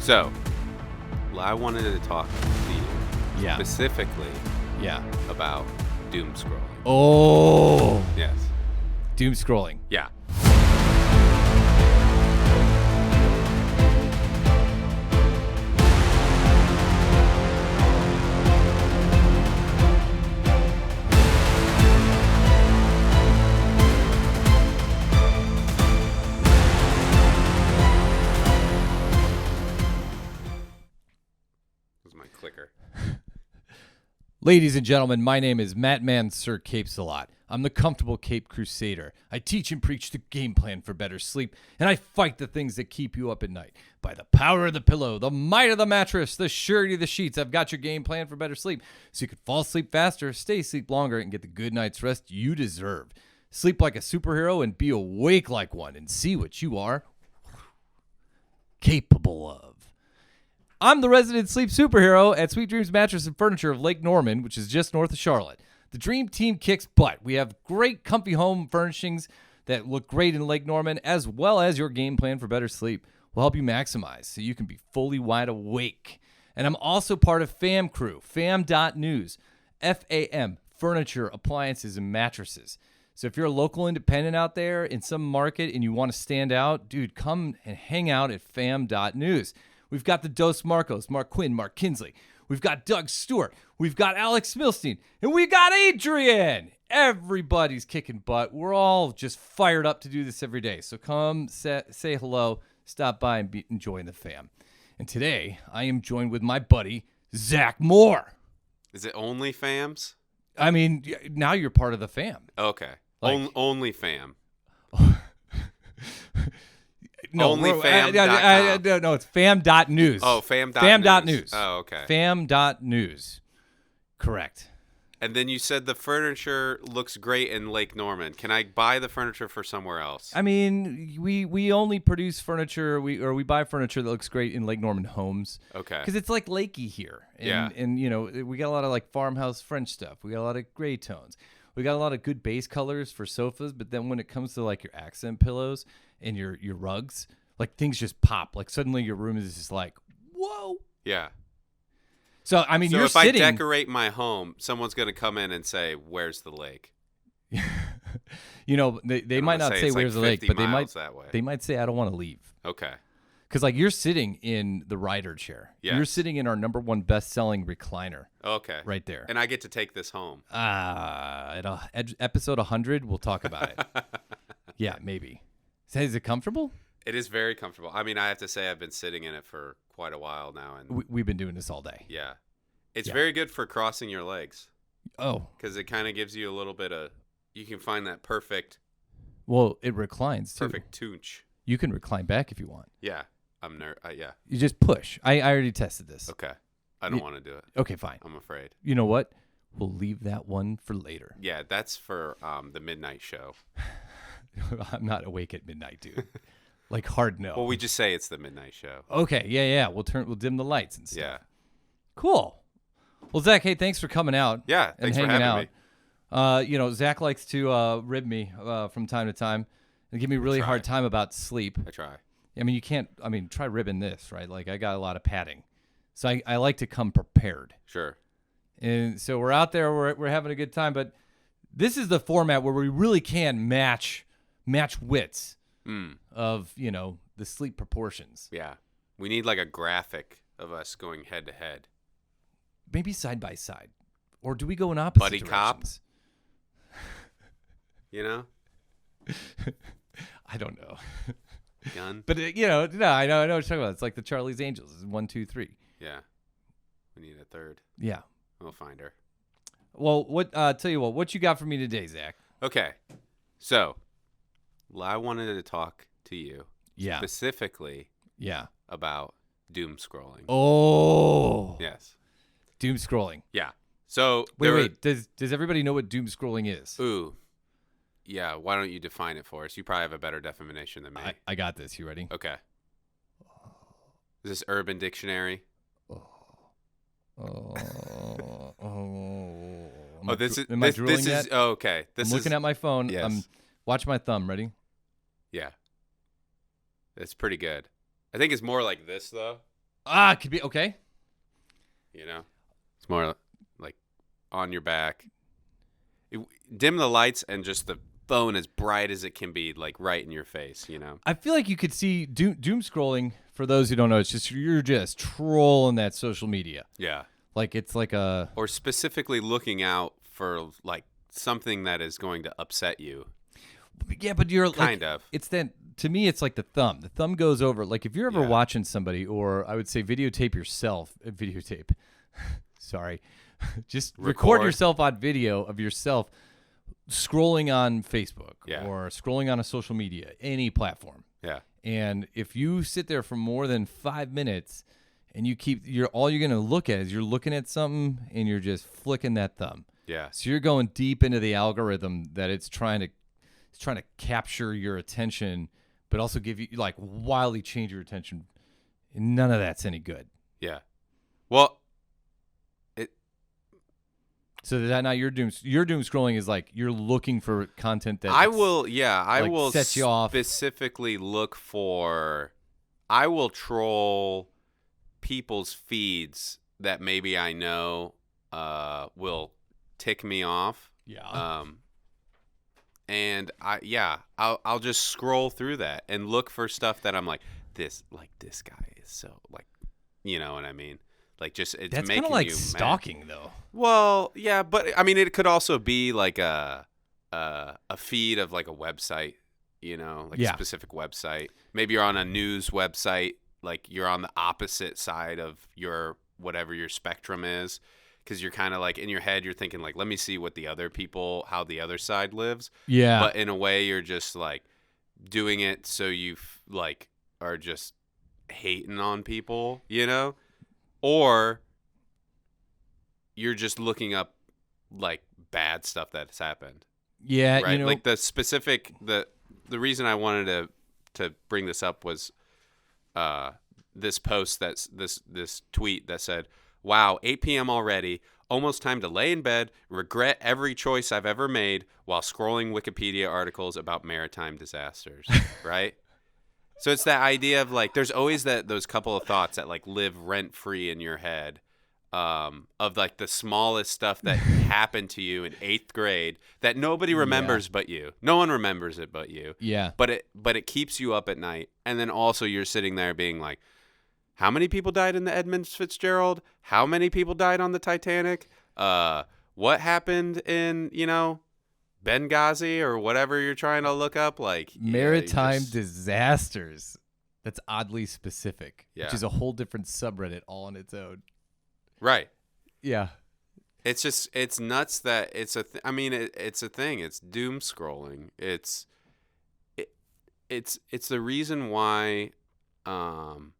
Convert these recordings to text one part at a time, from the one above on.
So, I wanted to talk to you specifically about doom scrolling. Oh. Yes. Doom scrolling. Yeah. This is my clicker. Ladies and gentlemen, my name is Mattman, Sir Capes-a-Lot. I'm the comfortable Cape Crusader. I teach and preach the game plan for better sleep, and I fight the things that keep you up at night. By the power of the pillow, the might of the mattress, the surety of the sheets, I've got your game plan for better sleep, so you can fall asleep faster, stay asleep longer, and get the good night's rest you deserve. Sleep like a superhero and be awake like one, and see what you are capable of. I'm the resident sleep superhero at Sweet Dreams Mattress and Furniture of Lake Norman, which is just north of Charlotte. The dream team kicks butt. We have great comfy home furnishings that look great in Lake Norman, as well as your game plan for better sleep. We'll help you maximize so you can be fully wide awake. And I'm also part of FAM Crew, fam.news, F-A-M, furniture, appliances, and mattresses. So if you're a local independent out there in some market and you want to stand out, dude, come and hang out at fam.news. We've got the Dos Marcos, Mark Quinn, Mark Kinsley. We've got Doug Stewart. We've got Alex Milstein. And we got Adrian. Everybody's kicking butt. We're all just fired up to do this every day. So come say hello, stop by, and enjoy the fam. And today, I am joined with my buddy, Zach Moore. Is it only fams? I mean, now you're part of the fam. Okay. Like- Only fam. No, OnlyFam.com. no, it's fam.news. Oh, fam.news. Fam.news. Oh, okay. Fam.news. Correct. And then you said the furniture looks great in Lake Norman. Can I buy the furniture for somewhere else? I mean, we only produce furniture, we buy furniture that looks great in Lake Norman homes. Okay. Because it's like lakey here. And, and, you know, we got a lot of like farmhouse French stuff. We got a lot of gray tones. We got a lot of good base colors for sofas. But then when it comes to like your accent pillows and your rugs, like things just pop. Like suddenly your room is just like, whoa. Yeah. So, I mean, so you're if sitting. I decorate my home, someone's going to come in and say, "Where's the lake?" You know, they might not say where's the lake, but they might say I don't want to leave. Okay. Because like you're sitting in the rider chair. Yes. You're sitting in our #1 best-selling recliner. Okay. Right there. And I get to take this home. At episode 100, we'll talk about it. Yeah, maybe. Is it comfortable? It is very comfortable. I mean, I have to say I've been sitting in it for quite a while now, and We've been doing this all day. yeah, it's very good for crossing your legs. Oh. Because it kind of gives you a little bit of. You can find that perfect. Well, it reclines too. Perfect tunch. You can recline back if you want. Yeah, yeah. You just push. I already tested this. Okay, I don't want to do it. Okay, fine. I'm afraid. You know what? We'll leave that one for later. Yeah, that's for the midnight show. I'm not awake at midnight, dude. Like hard no. Well, we just say it's the midnight show. Okay, yeah. We'll dim the lights and stuff. Yeah. Cool. Well, Zach, hey, thanks for coming out. Yeah, and thanks for hanging having out. You know, Zach likes to rib me from time to time and give me a really hard time about sleep. I try. I mean, you can't. I mean, try ribbing this, right? Like I got a lot of padding, so I like to come prepared. Sure. And so we're out there, we're having a good time, but this is the format where we really can match wits of, you know, the sleep proportions. Yeah. We need like a graphic of us going head to head. Maybe side by side. Or do we go in opposite Buddy directions? cop? You know? I don't know. Gun? But, you know, no, I know what you're talking about. It's like the Charlie's Angels. It's 1, 2, 3. Yeah. We need a third. Yeah. We'll find her. Well, tell you what you got for me today, Zach? Okay. So, I wanted to talk to you specifically about doom scrolling. Oh. Yes. Doom scrolling. Yeah. So, wait. Does everybody know what doom scrolling is? Ooh. Yeah, why don't you define it for us? You probably have a better definition than me. I got this. You ready? Okay. Is this Urban Dictionary? This is okay. I'm looking at my phone. Yes. Watch my thumb. Ready? Yeah. It's pretty good. I think it's more like this though. It could be okay. You know, it's more like on your back. Dim the lights and just the phone as bright as it can be, like right in your face. You know. I feel like you could see doom scrolling. For those who don't know, it's just you're just trolling that social media. Yeah. Like it's like or specifically looking out for like something that is going to upset you. Yeah, but you're kind of. It's then to me, it's like the thumb. The thumb goes over. Like if you're ever watching somebody, or I would say videotape yourself. Videotape. Sorry, just record yourself on video of yourself scrolling on Facebook or scrolling on a social media, any platform. Yeah. And if you sit there for more than 5 minutes and all you're going to look at is you're looking at something and you're just flicking that thumb. Yeah. So you're going deep into the algorithm that it's trying to capture your attention, but also give you like wildly change your attention. And none of that's any good. Yeah. Well, so that now your doom scrolling is like you're looking for content that I will set you off. Specifically look for. I will troll people's feeds that maybe I know will tick me off. Yeah. And I'll just scroll through that and look for stuff that I'm like this guy is so like, you know what I mean? Like just it's that's making kind of like you stalking mad. though. Well, yeah, but I mean it could also be like a feed of like a website, you know, like a specific website. Maybe you're on a news website, like you're on the opposite side of your whatever your spectrum is, because you're kind of like in your head you're thinking like, let me see what how the other side lives. Yeah. But in a way you're just like doing it so you like are just hating on people, you know? Or you're just looking up like bad stuff that's happened. Yeah, right. You know, like the reason I wanted to bring this up was this post this tweet that said, "Wow, 8 p.m. already. Almost time to lay in bed. Regret every choice I've ever made while scrolling Wikipedia articles about maritime disasters." Right. So it's that idea of like, there's always those couple of thoughts that like live rent free in your head, of like the smallest stuff that happened to you in 8th grade that nobody remembers but you. No one remembers it but you. Yeah. But it keeps you up at night. And then also you're sitting there being like, how many people died in the Edmund Fitzgerald? How many people died on the Titanic? What happened in, you know, Benghazi or whatever you're trying to look up, like maritime disasters. That's oddly specific, which is a whole different subreddit all on its own. Right. Yeah. It's nuts that it's it's a thing. It's doom scrolling. It's the reason why I'm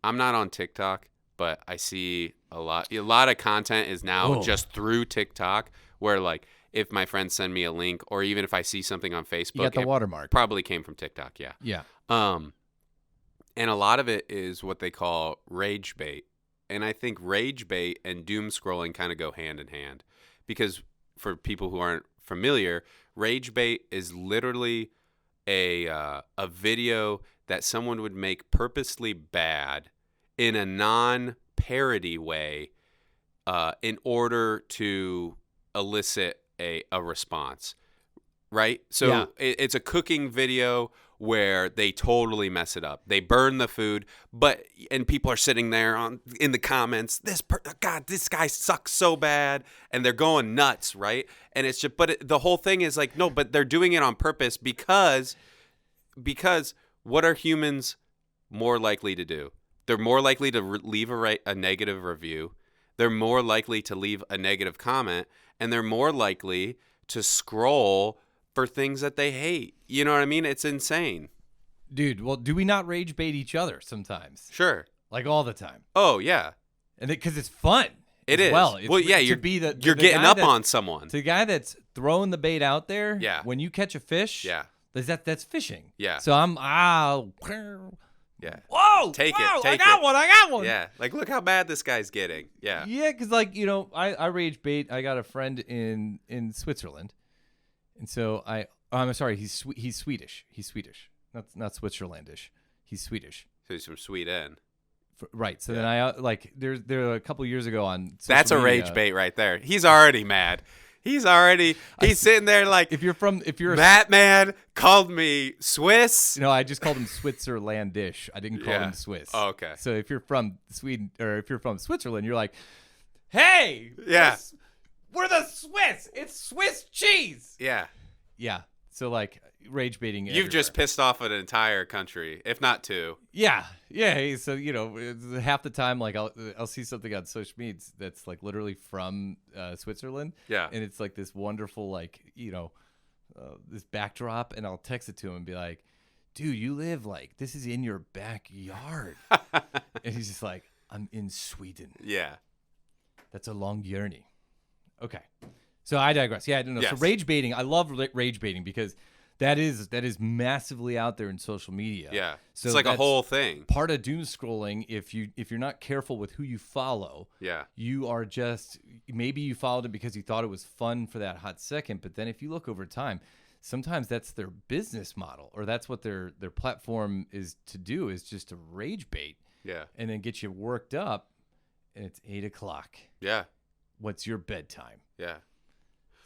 not on TikTok, but I see a lot of content is now just through TikTok, where like if my friends send me a link or even if I see something on Facebook, you got the watermark. Probably came from TikTok, yeah. Yeah. And a lot of it is what they call rage bait. And I think rage bait and doom scrolling kind of go hand in hand, because for people who aren't familiar, rage bait is literally a video that someone would make purposely bad in a non-parody way in order to elicit a response, right? So it's a cooking video where they totally mess it up. They burn the food, and people are sitting there in the comments, this guy sucks so bad, and they're going nuts, right? And it's just, the whole thing is like, no, but they're doing it on purpose because what are humans more likely to do? They're more likely to leave a negative review. They're more likely to leave a negative comment, and they're more likely to scroll for things that they hate. You know what I mean? It's insane. Dude, well, do we not rage bait each other sometimes? Sure. Like all the time. Oh, yeah. And because it's fun. It is. Well, yeah, you're getting up on someone. To the guy that's throwing the bait out there, yeah. When you catch a fish, yeah. That's fishing. Yeah. So yeah. Whoa! Take it. I got one. Yeah. Like, look how bad this guy's getting. Yeah. Yeah, because like, you know, I rage bait. I got a friend in Switzerland, and so I'm sorry, he's Swedish. He's Swedish. Not Switzerlandish. He's Swedish. So he's from Sweden. Right. So then I there a couple years ago on social That's a media, rage bait right there. He's already mad. He's sitting there like, if you're Mattman called me Swiss. I just called him Switzerlandish. I didn't call him Swiss. Oh, okay. So if you're from Sweden or if you're from Switzerland, you're like, hey, Yeah. we're the Swiss. It's Swiss cheese. Yeah. Yeah. So like rage baiting. You've just pissed off an entire country, if not two. Yeah. Hey, so it's half the time like I'll see something on social media that's like literally from Switzerland. Yeah. And it's like this wonderful like this backdrop, and I'll text it to him and be like, dude, you live like this is in your backyard. And he's just like, I'm in Sweden. Yeah. That's a long journey. Okay. So I digress. Yeah, no. Yes. So rage baiting, I love rage baiting because that is massively out there in social media. Yeah. So it's like a that's whole thing. part of doom scrolling. If you're not careful with who you follow, Yeah. you are just maybe you followed it because you thought it was fun for that hot second, but then if you look over time, sometimes that's their business model, or that's what their platform is to do, is just to rage bait. Yeah. And then get you worked up, and it's 8:00. Yeah. What's your bedtime? Yeah.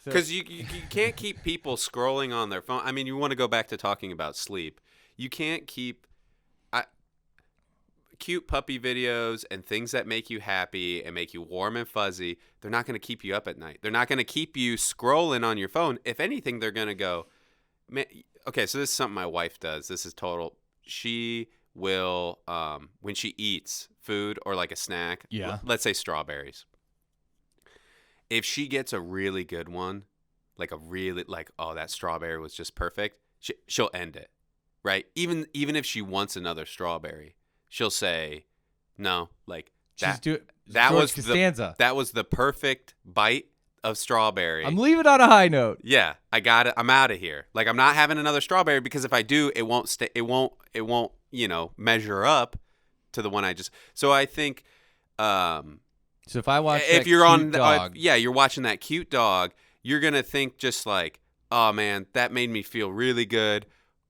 So- Because you can't keep people scrolling on their phone. I mean, you want to go back to talking about sleep. You can't keep cute puppy videos and things that make you happy and make you warm and fuzzy. They're not going to keep you up at night. They're not going to keep you scrolling on your phone. If anything, they're going to go, man. Okay, so this is something my wife does. This is total. She will, when she eats food or like a snack, Yeah. let's say strawberries. If she gets a really good one, like oh, that strawberry was just perfect, she'll end it, right? Even if she wants another strawberry, she'll say, no, like that George Costanza. that was the perfect bite of strawberry. I'm leaving on a high note. Yeah, I got it. I'm out of here. Like, I'm not having another strawberry, because if I do, it won't stay. It won't measure up to the one I just. So I think. So if I watch if that you're cute on dog, you're watching that cute dog, you're gonna think just like, oh man, that made me feel really good.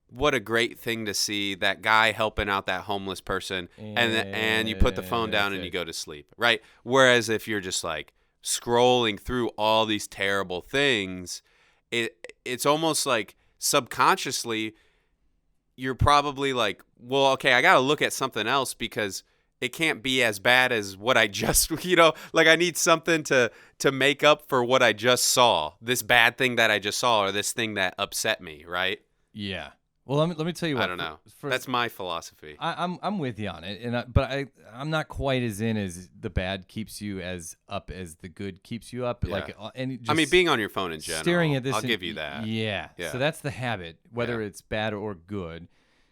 What a great thing to see, that guy helping out that homeless person, and you put the phone down and you go to sleep, right? Whereas if you're just like scrolling through all these terrible things, it's almost like subconsciously you're probably like, well, okay, I got to look at something else because it can't be as bad as what I just, like I need something to make up for what I just saw, this bad thing that I just saw, or this thing that upset me, right? Yeah. Well, let me tell you what. I don't know. That's my philosophy. I'm with you on it, but I'm not quite as in as the bad keeps you as up as the good keeps you up. Yeah. Like, and just I mean, being on your phone in general, staring at this, I'll give you that. Yeah. So that's the habit, whether it's bad or good.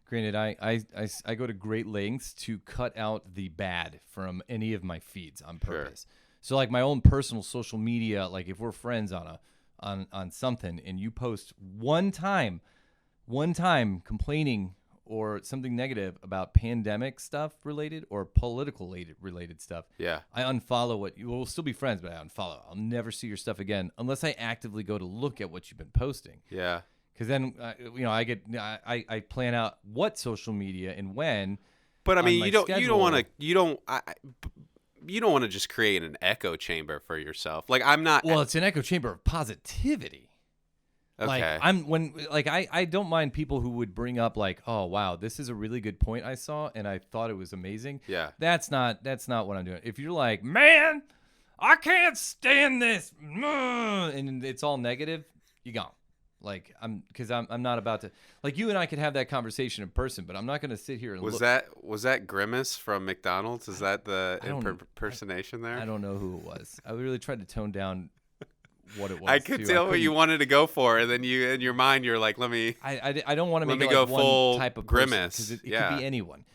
Granted, I go to great lengths to cut out the bad from any of my feeds on purpose. Sure. So like my own personal social media, like if we're friends on something and you post one time complaining or something negative about pandemic stuff related or political related stuff, I unfollow we'll still be friends, but I unfollow. I'll never see your stuff again unless I actively go to look at what you've been posting. Yeah. Because then, I plan out what social media and when. But I mean, you don't want to just create an echo chamber for yourself. Like I'm not. Well, it's an echo chamber of positivity. Okay. Like I don't mind people who would bring up like, oh wow, this is a really good point I saw and I thought it was amazing. Yeah. That's not what I'm doing. If you're like, man, I can't stand this, and it's all negative, you gone. Like I'm not about to, like, you and I could have that conversation in person, but I'm not going to sit here and was that Grimace from McDonald's? Is that the impersonation there? I don't know who it was. I really tried to tone down what it was. I could tell what you wanted to go for, and then you, in your mind, you're like, let me. I don't want to make it go like full one type of Grimace. Because it could be anyone.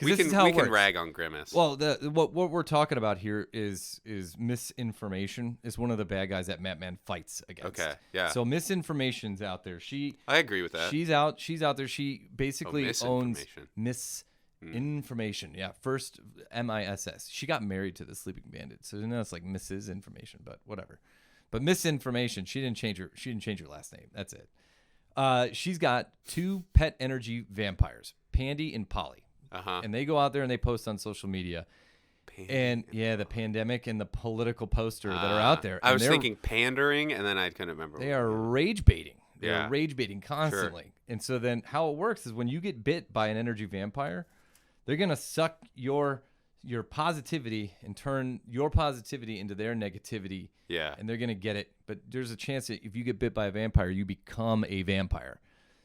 We can rag on Grimace. Well, what we're talking about here is misinformation. Is one of the bad guys that Mattman fights against. Okay, yeah. So misinformation's out there. I agree with that. She's out there. She basically owns misinformation. Yeah, first MISS. She got married to the Sleeping Bandit, so now it's like Mrs. Information, but whatever. But misinformation. She didn't change her last name. That's it. She's got 2 pet energy vampires, Pandy and Polly. and they go out there and they post on social media. And the pandemic and the political poster that are out there. I was thinking pandering, and then I couldn't remember. They are rage baiting. They're Yeah. rage baiting constantly. Sure. And so then how it works is when you get bit by an energy vampire, they're going to suck your positivity and turn your positivity into their negativity. Yeah. And they're going to get it. But there's a chance that if you get bit by a vampire, you become a vampire.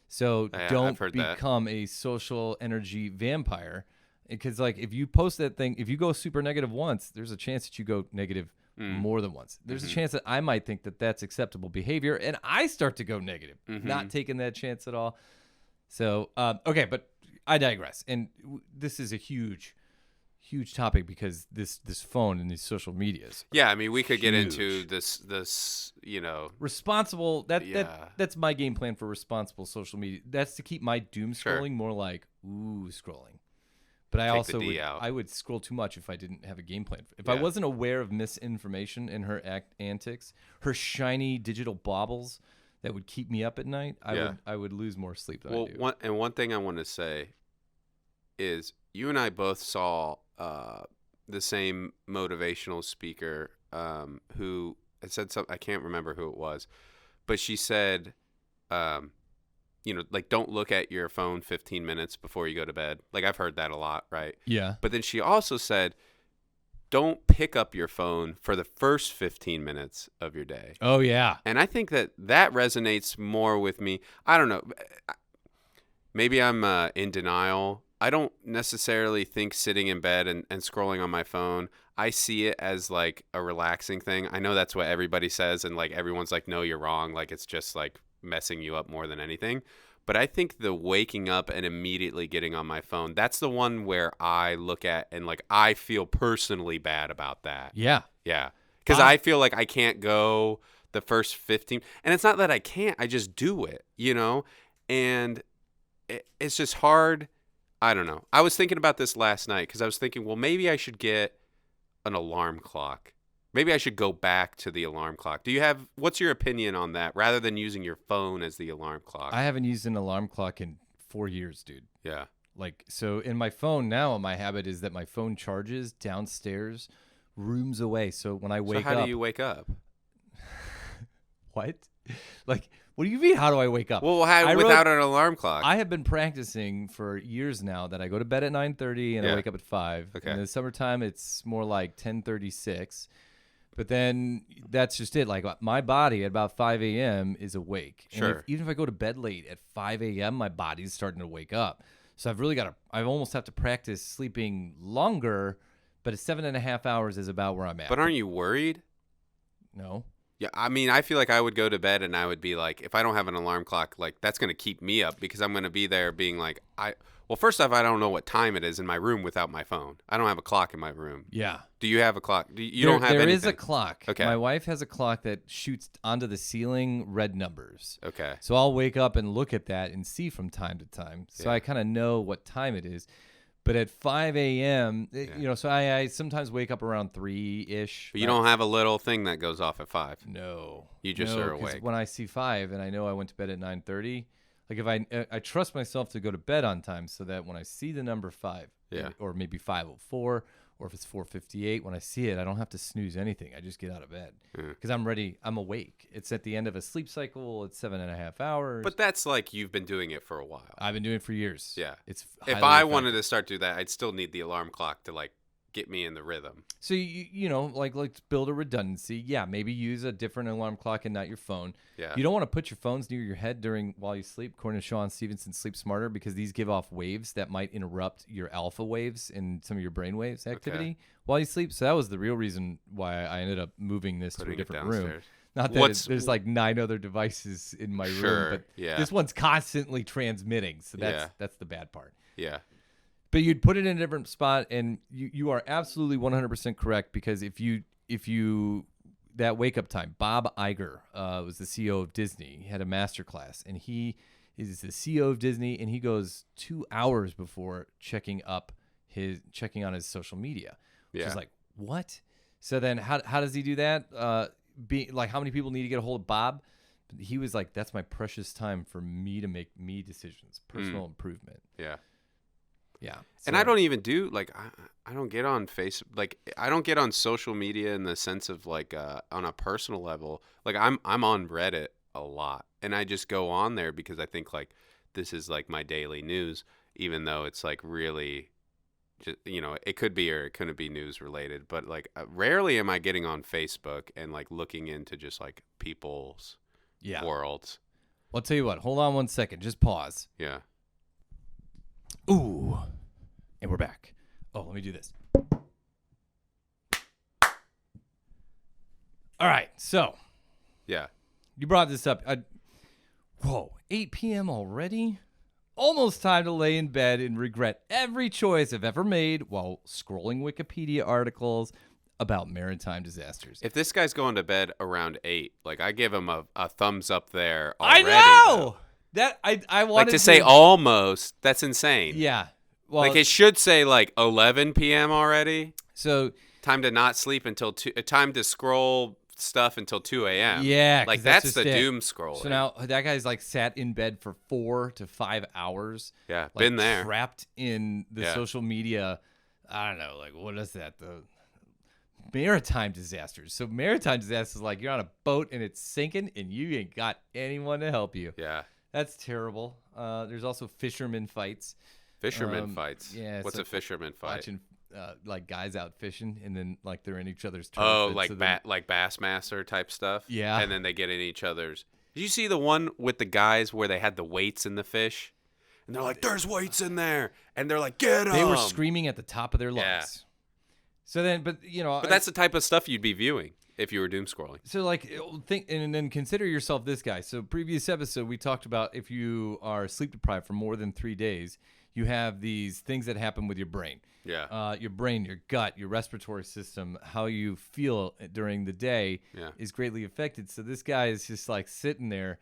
So don't become a social energy vampire. Because like if you post that thing, if you go super negative once, there's a chance that you go negative more than once. There's a chance that I might think that that's acceptable behavior, and I start to go negative, not taking that chance at all. So okay, but I digress. And this is a huge topic because this phone and these social medias. Yeah, I mean we could get into this responsible. That's my game plan for responsible social media. That's to keep my doom scrolling more like scrolling. But I would scroll too much if I didn't have a game plan. If I wasn't aware of misinformation in her antics, her shiny digital baubles that would keep me up at night, I would lose more sleep than I do. One thing I want to say is you and I both saw the same motivational speaker who had said something. I can't remember who it was, but she said, like don't look at your phone 15 minutes before you go to bed. Like I've heard that a lot, right? Yeah. But then she also said, don't pick up your phone for the first 15 minutes of your day. Oh, yeah. And I think that resonates more with me. I don't know. Maybe I'm in denial. I don't necessarily think sitting in bed and scrolling on my phone, I see it as like a relaxing thing. I know that's what everybody says. And like everyone's like, no, you're wrong. Like it's just like messing you up more than anything. But I think the waking up and immediately getting on my phone, that's the one where I look at and like I feel personally bad about that. Yeah. Yeah. Because I feel like I can't go the first 15. And it's not that I can't. I just do it, And it's just hard. I don't know. I was thinking about this last night because I was thinking, well, maybe I should get an alarm clock. Maybe I should go back to the alarm clock. What's your opinion on that rather than using your phone as the alarm clock? I haven't used an alarm clock in 4 years, dude. Yeah. Like, so in my phone now, my habit is that my phone charges downstairs, rooms away. So when I wake up. So how do you wake up? What? Like, what do you mean, how do I wake up? Well, without an alarm clock? I have been practicing for years now that I go to bed at 9:30 and I wake up at 5. Okay. In the summertime, it's more like 10:36. But then that's just it. Like my body at about 5 a.m. is awake. Sure. And even if I go to bed late at 5 a.m., my body's starting to wake up. So I almost have to practice sleeping longer, but 7.5 hours is about where I'm at. But aren't you worried? No. Yeah, I mean, I feel like I would go to bed and I would be like, if I don't have an alarm clock, like that's going to keep me up because I'm going to be there being like, well, first off, I don't know what time it is in my room without my phone. I don't have a clock in my room. Yeah. Do you have a clock? You don't have anything? There is a clock. Okay. My wife has a clock that shoots onto the ceiling red numbers. Okay. So I'll wake up and look at that and see from time to time. So I kind of know what time it is. But at 5 a.m., so I sometimes wake up around 3-ish. But you don't have a little thing that goes off at 5? No. You just are awake. When I see 5 and I know I went to bed at 9:30, like if I trust myself to go to bed on time so that when I see the number 5, or maybe 5:04, or if it's 4:58, when I see it, I don't have to snooze anything. I just get out of bed because I'm ready. I'm awake. It's at the end of a sleep cycle. It's 7.5 hours. But that's like you've been doing it for a while. I've been doing it for years. Yeah. It's if I wanted to start doing that, I'd still need the alarm clock to like get me in the rhythm. So like build a redundancy. Yeah, maybe use a different alarm clock and not your phone. Yeah. You don't want to put your phones near your head while you sleep. According to Sean Stevenson, Sleep Smarter, because these give off waves that might interrupt your alpha waves and some of your brain waves activity while you sleep. So that was the real reason why I ended up moving this to a different room. Not that there's like 9 other devices in my room, but this one's constantly transmitting. So that's the bad part. Yeah. But you'd put it in a different spot, and you are absolutely 100% correct, because if you that wake up time, Bob Iger was the CEO of Disney. He had a master class, and he is the CEO of Disney, and he goes 2 hours before checking on his social media. Which is like, what? So then how does he do that? How many people need to get a hold of Bob? He was like, that's my precious time for me to make decisions, personal improvement. Yeah. Yeah. And I don't even do like I don't get on Facebook, like I don't get on social media in the sense of like on a personal level. Like I'm on Reddit a lot, and I just go on there because I think like this is like my daily news, even though it's like really just, it could be or it couldn't be news related, but like rarely am I getting on Facebook and like looking into just like people's worlds. Well, I'll tell you what. Hold on one second. Just pause. Yeah. Ooh. And we're back. Oh, let me do this. All right. So. Yeah. You brought this up. 8 p.m. already? Almost time to lay in bed and regret every choice I've ever made while scrolling Wikipedia articles about maritime disasters. If this guy's going to bed around 8, like I give him a thumbs up there already. I know! Though. That I wanted like to say almost, that's insane. Yeah. Well, like it should say like 11 p.m. already. So time to not sleep until 2, time to scroll stuff until 2 a.m. Yeah. Like that's the doom scroll. So now that guy's like sat in bed for 4 to 5 hours. Yeah. Like, been there. Trapped in the social media. I don't know. Like, what is that? The maritime disasters. So maritime disasters, like you're on a boat and it's sinking and you ain't got anyone to help you. Yeah. That's terrible. There's also fisherman fights. Fisherman fights. Yeah. What's a fisherman fight? Watching like guys out fishing and then like they're in each other's turf. Oh, like like Bassmaster type stuff. Yeah. And then they get in each other's. Did you see the one with the guys where they had the weights in the fish? And they're like, "There's weights in there," and they're like, "Get them!" They were screaming at the top of their lungs. Yeah. So then, but that's the type of stuff you'd be viewing if you were doom scrolling. So like think and then consider yourself this guy. So previous episode we talked about if you are sleep deprived for more than 3 days, you have these things that happen with your brain. Yeah. Your brain, your gut, your respiratory system, how you feel during the day is greatly affected. So this guy is just like sitting there,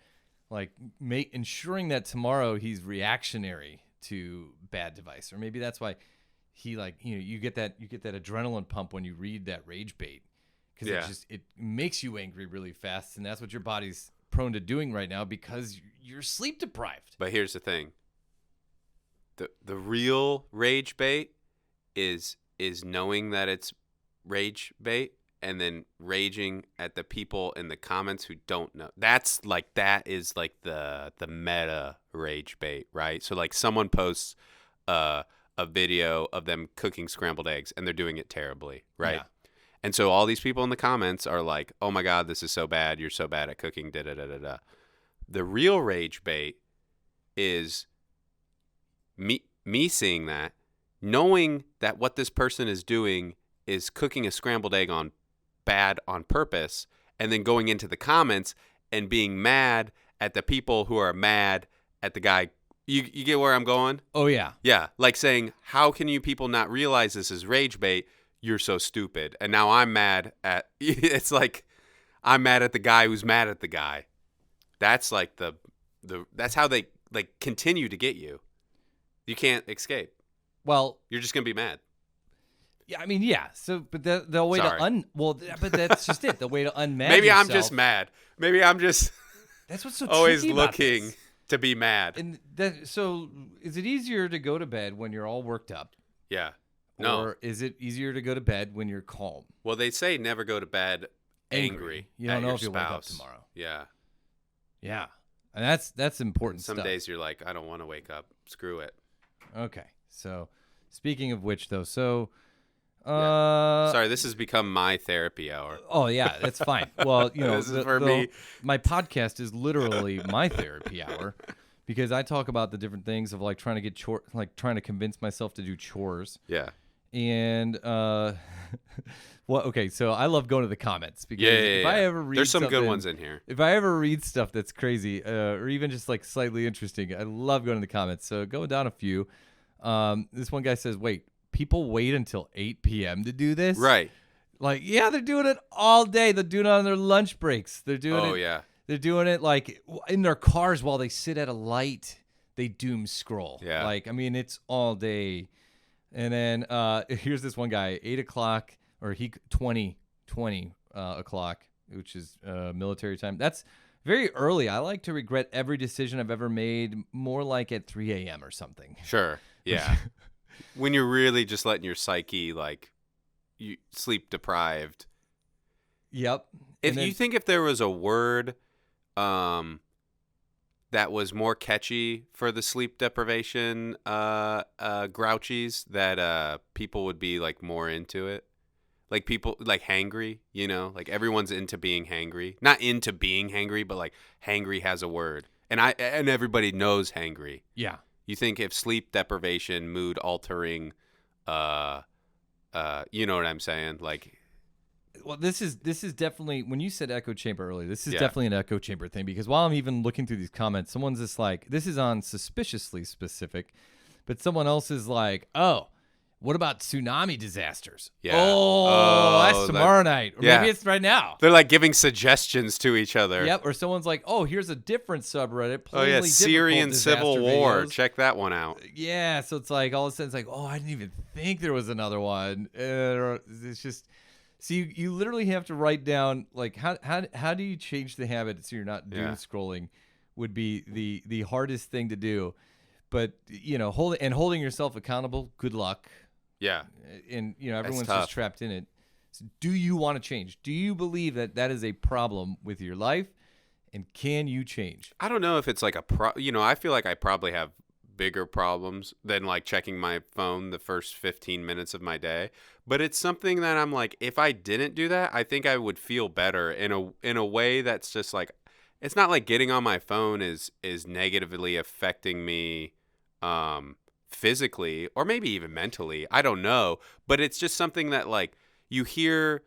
like ensuring that tomorrow he's reactionary to bad device, or maybe that's why he you get that adrenaline pump when you read that rage bait because it makes you angry really fast, and that's what your body's prone to doing right now because you're sleep deprived. But here's the thing: the real rage bait is knowing that it's rage bait and then raging at the people in the comments who don't know. That is like the meta rage bait, right? So like someone posts a video of them cooking scrambled eggs and they're doing it terribly, right? Yeah. And so all these people in the comments are like, "Oh my God, this is so bad. You're so bad at cooking." Da da da da da. The real rage bait is me seeing that, knowing that what this person is doing is cooking a scrambled egg on purpose, and then going into the comments and being mad at the people who are mad at the guy. You get where I'm going? Oh, yeah. Yeah. Like saying, how can you people not realize this is rage bait? You're so stupid. And now I'm mad at, it's like, I'm mad at the guy who's mad at the guy. That's like that's how they like continue to get you. You can't escape. Well, you're just going to be mad. Yeah, I mean, yeah. So, but the way but that's just it. The way to unmad Maybe yourself. I'm just mad. Maybe I'm just that's what's so always tricky about looking this. To be mad. And so is it easier to go to bed when you're all worked up? Yeah. No. Or is it easier to go to bed when you're calm? Well, they say never go to bed angry. You don't know if you'll wake up tomorrow. Yeah. Yeah. And that's important Some stuff. days you're like, I don't want to wake up. Screw it. Okay. So, speaking of which, though, sorry, this has become my therapy hour. Oh yeah, that's fine. Well, this is for me. My podcast is literally my therapy hour because I talk about the different things of like trying to get trying to convince myself to do chores. Yeah. And okay, so I love going to the comments because if I ever read there's some good ones in here. If I ever read stuff that's crazy or even just like slightly interesting, I love going to the comments. So going down a few. This one guy says, "Wait, people wait until 8 p.m. to do this?" Right. Like, yeah, they're doing it all day. They're doing it on their lunch breaks. They're doing it. Oh, yeah. They're doing it like in their cars while they sit at a light. They doom scroll. Yeah. Like, I mean, it's all day. And then here's this one guy, 8 o'clock or 20 o'clock, which is military time. That's very early. I like to regret every decision I've ever made more like at 3 a.m. or something. Sure. Yeah. When you're really just letting your psyche, like, you sleep deprived. Yep. If you think if there was a word that was more catchy for the sleep deprivation grouchies, that people would be, like, more into it. Like, people, like, hangry, you know? Like, everyone's into being hangry. Not into being hangry, but, like, hangry has a word. And everybody knows hangry. Yeah. You think if sleep deprivation, mood altering, you know what I'm saying? Like, Well, this is definitely, when you said echo chamber earlier, this is Yeah. definitely an echo chamber thing, because while I'm even looking through these comments, someone's just like, this is on suspiciously specific, but someone else is like, oh, what about tsunami disasters? Yeah. Oh, that's Oh, tomorrow night. Or yeah. maybe it's right now. they're like giving suggestions to each other. Yep. Or someone's like, oh, here's a different subreddit. Oh, yeah. plainly Syrian difficult Civil disaster War. videos. Check that one out. Yeah. So it's like, all of a sudden, it's like, oh, I didn't even think there was another one. It's just, so you literally have to write down, like, how do you change the habit so you're not doom scrolling would be the hardest thing to do. But, you know, holding yourself accountable, good luck. Yeah. And, you know, everyone's tough. just trapped in it. So do you want to change? Do you believe that is a problem with your life? And can you change? I don't know if it's like I feel like I probably have bigger problems than, like, checking my phone the first 15 minutes of my day. But it's something that I'm like, if I didn't do that, I think I would feel better in a way that's just like, it's not like getting on my phone is negatively affecting me physically or maybe even mentally. I don't know. But it's just something that, like, you hear,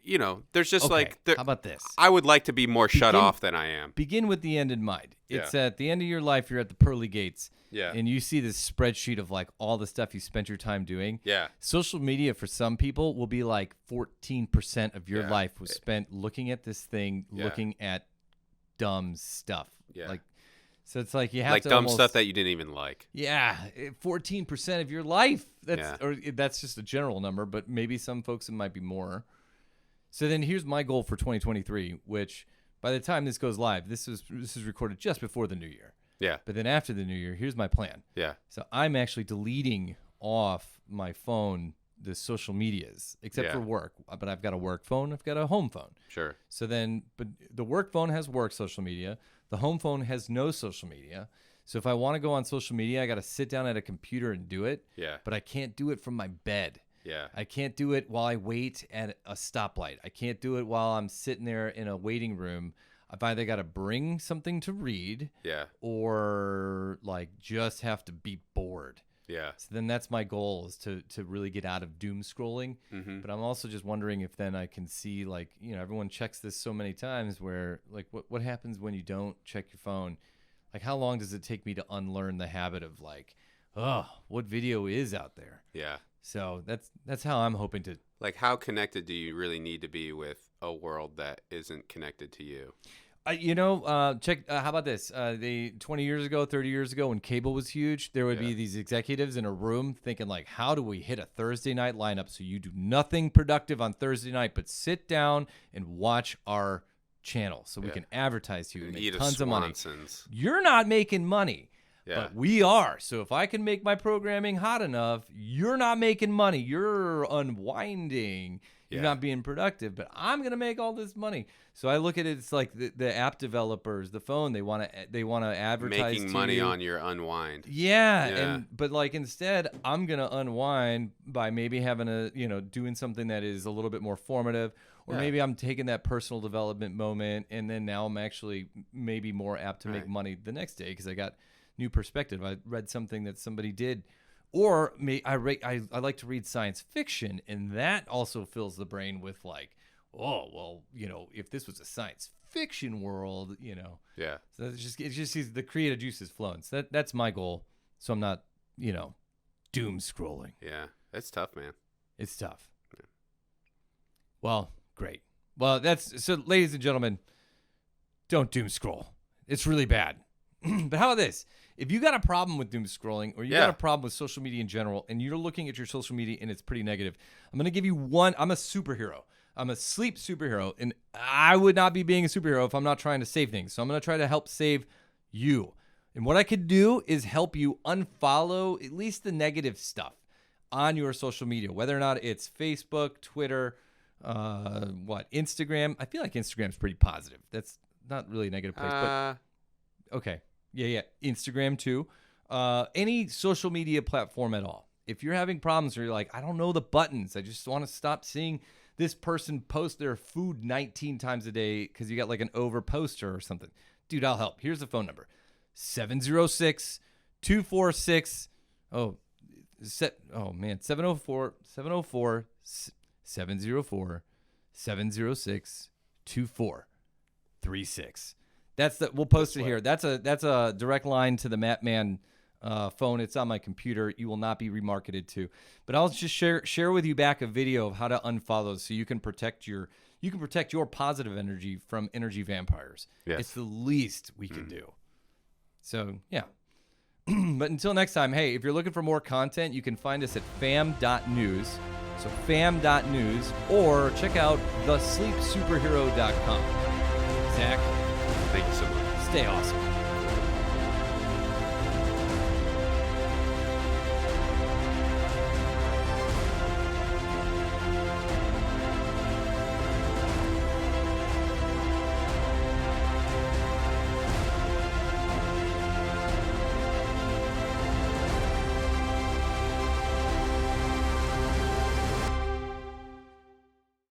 you know, there's just Okay, how how about this? I would like to be more shut off than I am. Begin with the end in mind. Yeah. It's at the end of your life, you're at the pearly gates. Yeah. And you see this spreadsheet of, like, all the stuff you spent your time doing. Yeah. Social media for some people will be like 14% of your Yeah. life was spent looking at this thing, Yeah. looking at dumb stuff. Yeah. Like, so it's like you have Like to dumb almost, stuff that you didn't even like. Yeah, 14% of your life. Yeah. That's just a general number, but maybe some folks it might be more. So then here's my goal for 2023, which by the time this goes live, this is recorded just before the new year. Yeah. But then after the new year, here's my plan. Yeah. So I'm actually deleting off my phone the social medias, except Yeah. for work. But I've got a work phone. I've got a home phone. Sure. So then, but the work phone has work social media. The home phone has no social media. So if I want to go on social media, I got to sit down at a computer and do it. Yeah. But I can't do it from my bed. Yeah. I can't do it while I wait at a stoplight. I can't do it while I'm sitting there in a waiting room. I've either got to bring something to read Yeah. or, like, just have to be bored. Yeah. So then that's my goal, is to really get out of doom scrolling. Mm-hmm. But I'm also just wondering if then I can see, like, you know, everyone checks this so many times where, like, what happens when you don't check your phone? Like, how long does it take me to unlearn the habit of, like, oh, what video is out there? Yeah. So that's how I'm hoping to. Like, how connected do you really need to be with a world that isn't connected to you? Check. How about this? 20 years ago, 30 years ago, when cable was huge, there would be these executives in a room thinking, like, how do we hit a Thursday night lineup so you do nothing productive on Thursday night but sit down and watch our channel so we can advertise to you and make Eat a tons of money. Swanson's. You're not making money. Yeah. But we are. So if I can make my programming hot enough, you're not making money. You're unwinding. You're Yeah. not being productive. But I'm gonna make all this money. So I look at it. It's like the app developers, the phone. They want to advertise Making to money you. on your unwind. Yeah. But like, instead, I'm gonna unwind by maybe having doing something that is a little bit more formative. Or maybe I'm taking that personal development moment, and then now I'm actually maybe more apt to make money the next day because I got new perspective. I read something that somebody did, or I like to read science fiction, and that also fills the brain with, like, oh, well, if this was a science fiction world, Yeah. So it's just the creative juices flowing. So that's my goal. So I'm not, doom scrolling. Yeah. That's tough, man. It's tough. Yeah. Well, great. Well, so, ladies and gentlemen, don't doom scroll. It's really bad. But how about this? If you got a problem with doom scrolling, or you got a problem with social media in general, and you're looking at your social media and it's pretty negative, I'm going to give you one. I'm a superhero. I'm a sleep superhero, and I would not be being a superhero if I'm not trying to save things. So I'm going to try to help save you. And what I could do is help you unfollow at least the negative stuff on your social media, whether or not it's Facebook, Twitter, Instagram. I feel like Instagram's pretty positive. That's not really a negative place, but okay. Yeah. Instagram too. Any social media platform at all. If you're having problems or you're like, I don't know the buttons, I just want to stop seeing this person post their food 19 times a day because you got like an over poster or something. Dude, I'll help. Here's the phone number. 706-246. 704-706-2436. We'll post it here. That's a direct line to the Mattman phone. It's on my computer. You will not be remarketed to. But I'll just share with you back a video of how to unfollow so you can protect your positive energy from energy vampires. Yes. It's the least we can do. So, yeah. But until next time, hey, if you're looking for more content, you can find us at fam.news. So fam.news, or check out thesleepsuperhero.com. Zach, Thank you so much. stay awesome.